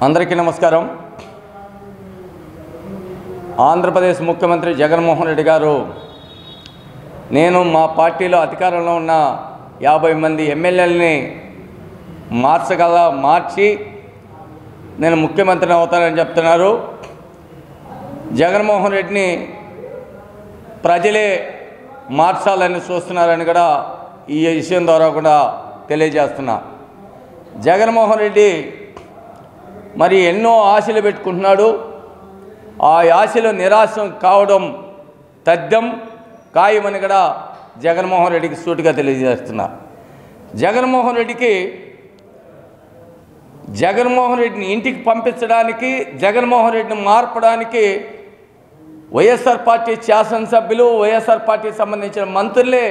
అందరికీ నమస్కారం. ఆంధ్రప్రదేశ్ ముఖ్యమంత్రి జగన్మోహన్ రెడ్డి గారు నేను మా పార్టీలో అధికారంలో ఉన్న 50 మంది ఎమ్మెల్యేలని మార్చి నేను ముఖ్యమంత్రిని అవుతానని చెప్తున్నారు. జగన్మోహన్ రెడ్డిని ప్రజలే మార్చాలని చూస్తున్నారని కూడా ఈ విషయం ద్వారా కూడా తెలియజేస్తున్నా. జగన్మోహన్ రెడ్డి మరి ఎన్నో ఆశలు పెట్టుకుంటున్నాడు. ఆ ఆశలు నిరాశ కావడం తథ్యం ఖాయమని కూడా జగన్మోహన్ రెడ్డికి సూటిగా తెలియజేస్తున్నా. జగన్మోహన్ రెడ్డిని ఇంటికి పంపించడానికి, జగన్మోహన్ రెడ్డిని మార్పడానికి వైఎస్ఆర్ పార్టీ శాసనసభ్యులు, వైఎస్ఆర్ పార్టీకి సంబంధించిన మంత్రులే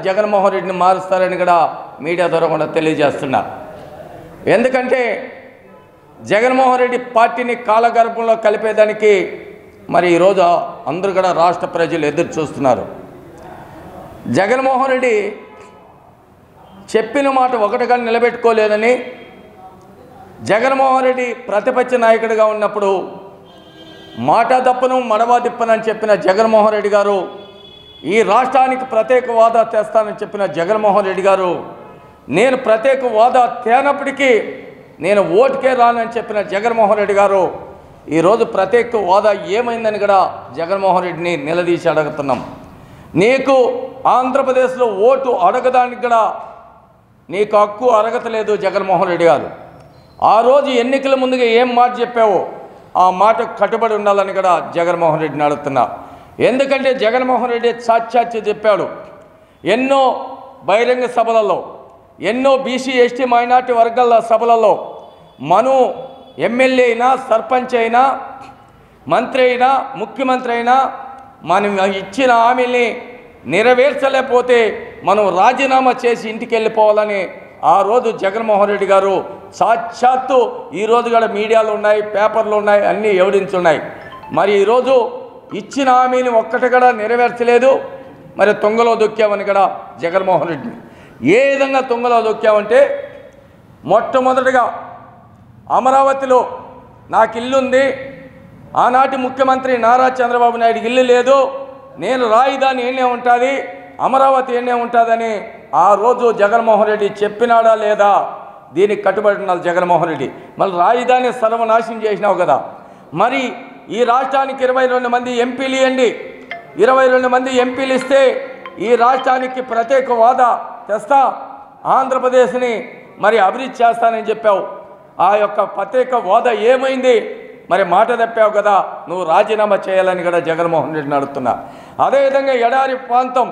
జగన్మోహన్ రెడ్డిని మారుస్తారని కూడా మీడియా ద్వారా కూడా తెలియజేస్తున్నా. ఎందుకంటే జగన్మోహన్ రెడ్డి పార్టీని కాలగర్భంలో కలిపేదానికి మరి ఈరోజు అందరూ కూడా రాష్ట్ర ప్రజలు ఎదురు చూస్తున్నారు. జగన్మోహన్ రెడ్డి చెప్పిన మాట ఒకటిగా నిలబెట్టుకోలేదని, జగన్మోహన్ రెడ్డి ప్రతిపక్ష నాయకుడిగా ఉన్నప్పుడు మాట తప్పను మడవ తిప్పనని చెప్పిన జగన్మోహన్ రెడ్డి గారు, ఈ రాష్ట్రానికి ప్రత్యేక హోదా తెస్తానని చెప్పిన జగన్మోహన్ రెడ్డి గారు, నేను ప్రత్యేక హోదా తేనప్పటికీ నేను ఓటుకే రానని చెప్పిన జగన్మోహన్ రెడ్డి గారు ఈరోజు ప్రత్యేక హోదా ఏమైందని కూడా జగన్మోహన్ రెడ్డిని నిలదీసి అడుగుతున్నాం. నీకు ఆంధ్రప్రదేశ్లో ఓటు అడగడానికి కూడా నీకు హక్కు అర్హత లేదు జగన్మోహన్ రెడ్డి గారు. ఆ రోజు ఎన్నికల ముందుగా ఏం మాట చెప్పావో ఆ మాటకు కట్టుబడి ఉండాలని కూడా జగన్మోహన్ రెడ్డిని అడుగుతున్నా. ఎందుకంటే జగన్మోహన్ రెడ్డి సాక్షాత్తు చెప్పాడు. ఎన్నో బహిరంగ సభలలో, ఎన్నో బీసీ ఎస్టీ మైనార్టీ వర్గాల సభలలో మను ఎమ్మెల్యే అయినా, సర్పంచ్ అయినా, మంత్రి అయినా, ముఖ్యమంత్రి అయినా మనం ఇచ్చిన హామీల్ని నెరవేర్చలేకపోతే మనం రాజీనామా చేసి ఇంటికి వెళ్ళిపోవాలని ఆ రోజు జగన్మోహన్ రెడ్డి గారు సాక్షాత్తు ఈరోజు కూడా మీడియాలో ఉన్నాయి, పేపర్లు ఉన్నాయి, అన్నీ ఎవిడెన్స్ ఉన్నాయి. మరి ఈరోజు ఇచ్చిన హామీని ఒక్కటి కూడా నెరవేర్చలేదు. మరి తొంగలో దొక్కామని కూడా జగన్మోహన్ రెడ్డి ఏ విధంగా తొంగలో దొక్కామంటే, మొట్టమొదటిగా అమరావతిలో నాకు ఇల్లుంది, ఆనాటి ముఖ్యమంత్రి నారా చంద్రబాబు నాయుడికి ఇల్లు లేదు, నేను రాజధాని ఏనే ఉంటుంది, అమరావతి ఏనే ఉంటుందని ఆ రోజు జగన్మోహన్ రెడ్డి చెప్పినాడా లేదా? దీనికి కట్టుబడి ఉన్నారు జగన్మోహన్ రెడ్డి. మళ్ళీ రాజధాని సర్వనాశనం చేసినావు కదా. మరి ఈ రాష్ట్రానికి 22 మంది ఎంపీలు ఇవ్వండి, 22 మంది ఎంపీలు ఇస్తే ఈ రాష్ట్రానికి ప్రత్యేక హోదా తెస్తా, ఆంధ్రప్రదేశ్ని మరి అభివృద్ధి చేస్తానని చెప్పావు. ఆ యొక్క ప్రత్యేక హోదా ఏమైంది? మరి మాట తప్పావు కదా, నువ్వు రాజీనామా చేయాలని కూడా జగన్మోహన్ రెడ్డిని అడుగుతున్నా. అదేవిధంగా ఎడారి ప్రాంతం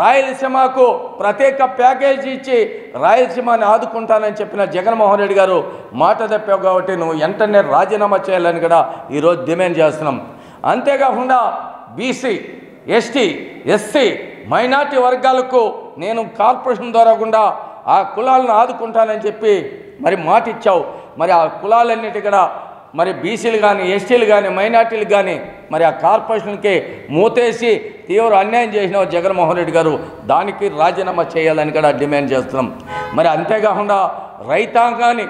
రాయలసీమకు ప్రత్యేక ప్యాకేజీ ఇచ్చి రాయలసీమని ఆదుకుంటానని చెప్పిన జగన్మోహన్ రెడ్డి గారు మాట తప్పావు కాబట్టి నువ్వు వెంటనే రాజీనామా చేయాలని కూడా ఈరోజు డిమాండ్ చేస్తున్నాం. అంతేకాకుండా బీసీ, ఎస్టీ, ఎస్సీ, మైనార్టీ వర్గాలకు నేను కార్పొరేషన్ ద్వారా కూడా ఆ కులాలను ఆదుకుంటానని చెప్పి మరి మాట ఇచ్చావు. మరి ఆ కులాలన్నిటి కూడా మరి బీసీలు కానీ, ఎస్టీలు కానీ, మైనార్టీలు కానీ మరి ఆ కార్పొరేషన్కి మూతేసి తీవ్ర అన్యాయం చేసిన జగన్మోహన్ రెడ్డి గారు, దానికి రాజీనామా చేయాలని కూడా డిమాండ్ చేస్తున్నాం. మరి అంతేకాకుండా రైతాంగాన్ని,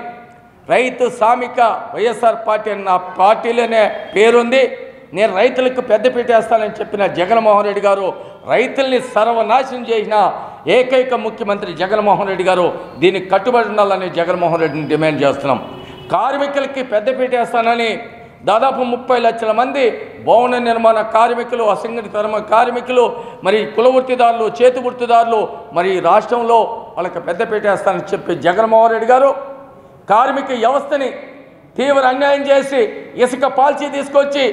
రైతు శ్రామిక వైఎస్ఆర్ పార్టీ అన్న పార్టీలోనే పేరుంది, నేను రైతులకు పెద్దపీట వేస్తానని చెప్పిన జగన్మోహన్ రెడ్డి గారు రైతుల్ని సర్వనాశనం చేసిన ఏకైక ముఖ్యమంత్రి జగన్మోహన్ రెడ్డి గారు, దీనికి కట్టుబడి ఉండాలని జగన్మోహన్ రెడ్డిని డిమాండ్ చేస్తున్నాం. కార్మికులకి పెద్దపీట వేస్తానని దాదాపు 30 లక్షల మంది భవన నిర్మాణ కార్మికులు, అసంఘటిత కార్మికులు, మరి కుల వృత్తిదారులు, చేతి వృత్తిదారులు మరి రాష్ట్రంలో వాళ్ళకి పెద్దపీట వేస్తానని చెప్పి జగన్మోహన్ రెడ్డి గారు కార్మిక వ్యవస్థని తీవ్ర అన్యాయం చేసి ఇసుక పాల్చి తీసుకొచ్చి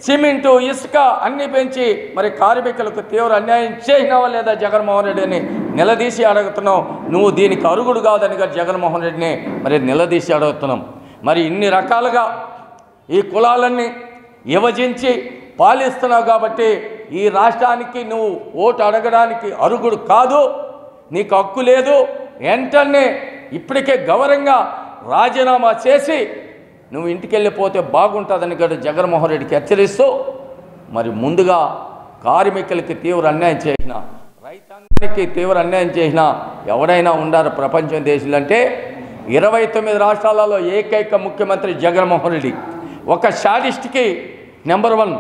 సిమెంటు, ఇసుక అన్నీ పెంచి మరి కార్మికులకు తీవ్ర అన్యాయం చేసినావా లేదా జగన్మోహన్ రెడ్డిని నిలదీసి అడుగుతున్నాం. నువ్వు దీనికి అరుగుడు కాదని జగన్మోహన్ రెడ్డిని మరి నిలదీసి అడుగుతున్నాం. మరి ఇన్ని రకాలుగా ఈ కులాలన్నీ విభజించి పాలిస్తున్నావు కాబట్టి ఈ రాష్ట్రానికి నువ్వు ఓటు అడగడానికి అరుగుడు కాదు, నీకు హక్కు లేదు. వెంటనే ఇప్పటికే గౌరవంగా రాజీనామా చేసి నువ్వు ఇంటికి వెళ్ళిపోతే బాగుంటుందని కూడా జగన్మోహన్ రెడ్డికి హెచ్చరిస్తూ, మరి ముందుగా కార్మికులకి తీవ్ర అన్యాయం చేసిన, రైతాంగానికి తీవ్ర అన్యాయం చేసిన ఎవడైనా ఉండారు ప్రపంచం దేశాలంటే 29 రాష్ట్రాలలో ఏకైక ముఖ్యమంత్రి జగన్మోహన్ రెడ్డి. ఒక శాడిస్ట్కి నెంబర్ 1,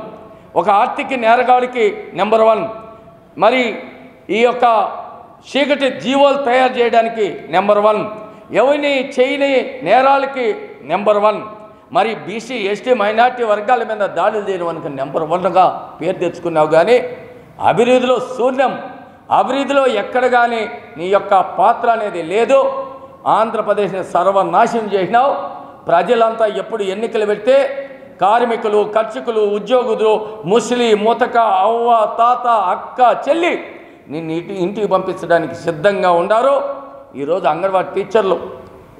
ఒక ఆర్థిక నేరగాడికి నెంబర్ 1, మరి ఈ యొక్క చీకటి జీవోలు తయారు చేయడానికి నెంబర్ 1, ఎవరిని చేయని నేరాలకి నెంబర్ 1, మరి బీసీ ఎస్టీ మైనార్టీ వర్గాల మీద దాడులు చేయడానికి నెంబర్ 1గా పేరు తెచ్చుకున్నావు. కానీ అభివృద్ధిలో శూన్యం, అభివృద్ధిలో ఎక్కడ కానీ నీ యొక్క పాత్ర అనేది లేదు. ఆంధ్రప్రదేశ్ని సర్వనాశనం చేసినావు. ప్రజలంతా ఎప్పుడు ఎన్నికలు పెడితే కార్మికులు, కర్షకులు, ఉద్యోగులు, ముసలి, ముతక, అవ్వ, తాత, అక్క, చెల్లి నిన్ను ఇంటికి పంపించడానికి సిద్ధంగా ఉండారు. ఈరోజు అంగన్వాడీ టీచర్లు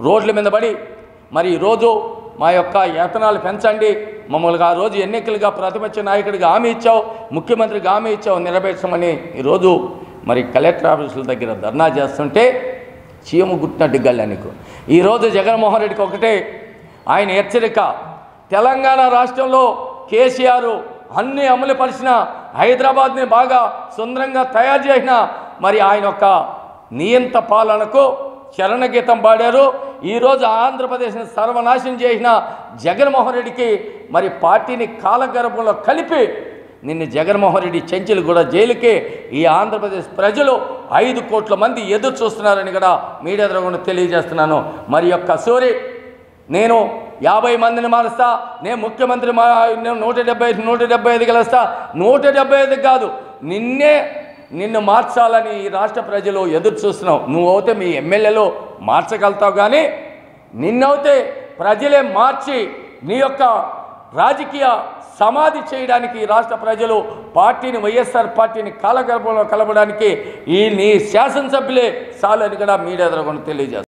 రోడ్ల మీద పడి మరి ఈరోజు మా యొక్క వేతనాలు పెంచండి, మమ్మల్ని ఆ రోజు ఎన్నికలుగా ప్రతిపక్ష నాయకుడిగా హామీ ఇచ్చావు, ముఖ్యమంత్రికి హామీ ఇచ్చావు, నెరవేర్చమని ఈరోజు మరి కలెక్టర్ ఆఫీసుల దగ్గర ధర్నా చేస్తుంటే చీము గుట్టినట్టు గల్లా నీకు. ఈరోజు జగన్మోహన్ రెడ్డికి ఒకటే ఆయన హెచ్చరిక, తెలంగాణ రాష్ట్రంలో కేసీఆర్ అన్ని అమలుపరిచిన, హైదరాబాద్ని బాగా సుందరంగా తయారు చేసిన మరి ఆయన యొక్క నియంత పాలనకు చరణగీతం పాడారు. ఈరోజు ఆంధ్రప్రదేశ్ని సర్వనాశనం చేసిన జగన్మోహన్ రెడ్డికి మరి పార్టీని కాలగర్భంలో కలిపి నిన్ను జగన్మోహన్ రెడ్డి చెంచులు కూడా జైలుకి ఈ ఆంధ్రప్రదేశ్ ప్రజలు 5 కోట్ల మంది ఎదురు చూస్తున్నారని కూడా మీడియా ద్వారా తెలియజేస్తున్నాను. మరి యొక్క సూరి నేను 50 మందిని మారుస్తా, నేను ముఖ్యమంత్రి నేను 175 గెలుస్తా, 175 కాదు నిన్ను మార్చాలని ఈ రాష్ట్ర ప్రజలు ఎదురు చూస్తున్నావు. నువ్వు అయితే మీ ఎమ్మెల్యేలు మార్చగలుగుతావు, కానీ నిన్నైతే ప్రజలే మార్చి నీ యొక్క రాజకీయ సమాధి చేయడానికి ఈ రాష్ట్ర ప్రజలు పార్టీని, వైఎస్ఆర్ పార్టీని కాలగర్భంలో కలపడానికి ఈ నీ శాసనసభ్యులే చాలు అని కూడా మీడియా ద్వారా తెలియజేస్తారు.